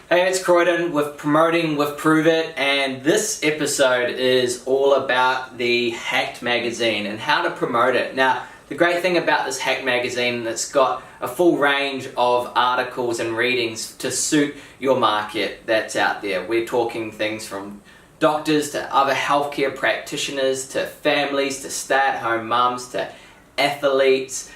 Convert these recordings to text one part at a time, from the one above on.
Hey, it's Croydon with Promoting with Prove It, and this episode is all about the Hacked magazine and how to promote it. Now, the great thing about this Hacked magazine, it's got a full range of articles and readings to suit your market that's out there. We're talking things from doctors to other healthcare practitioners to families to stay-at-home mums to athletes.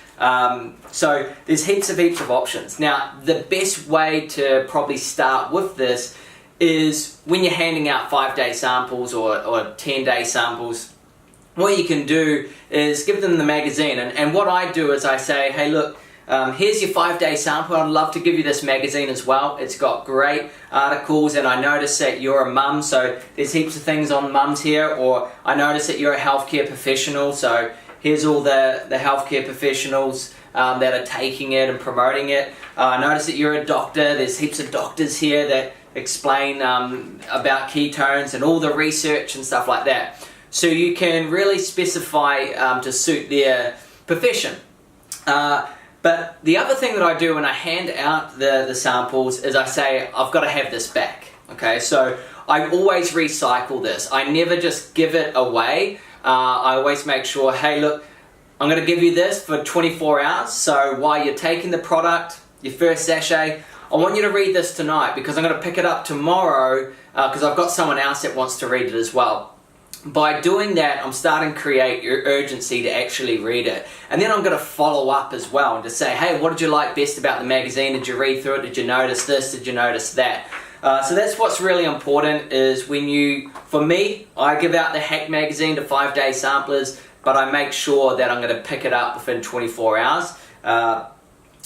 So there's heaps of options. Now, the best way to probably start with this is when you're handing out 5-day samples or 10-day samples. What you can do is give them the magazine, and what I do is I say, hey look, here's your 5-day sample. I'd love to give you this magazine as well. It's got great articles, and I notice that you're a mum, so there's heaps of things on mums here. Or I notice that you're a healthcare professional, so here's all the healthcare professionals that are taking it and promoting it. I notice that you're a doctor. There's heaps of doctors here that explain about ketones and all the research and stuff like that. So you can really specify to suit their profession. But the other thing that I do when I hand out the samples is I say, I've got to have this back. Okay, so I always recycle this. I never just give it away. I always make sure, hey look, I'm going to give you this for 24 hours. So while you're taking the product, your first sachet, I want you to read this tonight because I'm going to pick it up tomorrow because I've got someone else that wants to read it as well. By doing that, I'm starting to create your urgency to actually read it. And then I'm going to follow up as well and to say, hey, what did you like best about the magazine? Did you read through it? Did you notice this? Did you notice that? So that's what's really important is for me, I give out the Hacked magazine to 5-day samplers, but I make sure that I'm going to pick it up within 24 hours.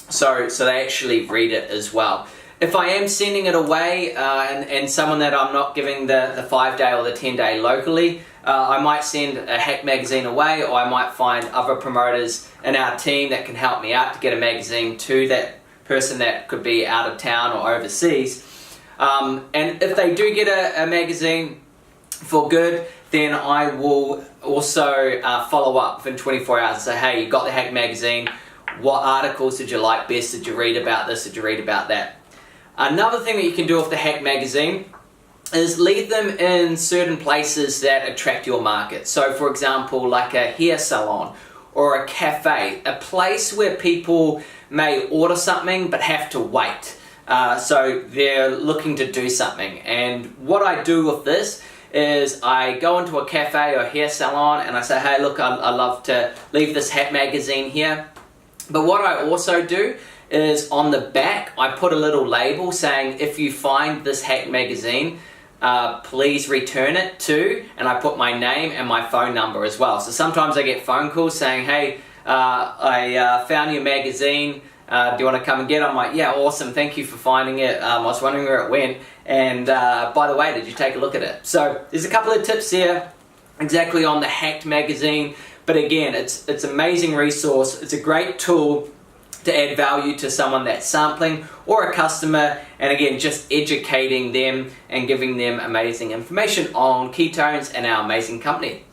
So they actually read it as well. If I am sending it away and someone that I'm not giving the 5-day or the 10-day locally, I might send a Hacked magazine away, or I might find other promoters in our team that can help me out to get a magazine to that person that could be out of town or overseas. And if they do get a magazine for good, then I will also follow up within 24 hours and say, hey, you got the Hacked magazine. What articles did you like best? Did you read about this? Did you read about that? Another thing that you can do with the Hacked magazine is leave them in certain places that attract your market. So for example, like a hair salon or a cafe, a place where people may order something but have to wait. So they're looking to do something. And what I do with this is I go into a cafe or hair salon and I say, hey look, I love to leave this Hacked magazine here. But what I also do is on the back I put a little label saying, if you find this Hacked magazine, please return it to, and I put my name and my phone number as well. So sometimes I get phone calls saying, hey, I found your magazine, do you want to come and get it? I'm like, yeah, awesome, thank you for finding it. I was wondering where it went, and by the way, did you take a look at it? So there's a couple of tips here exactly on the Hacked magazine, but again, it's an amazing resource. It's a great tool to add value to someone that's sampling or a customer, and again, just educating them and giving them amazing information on ketones and our amazing company.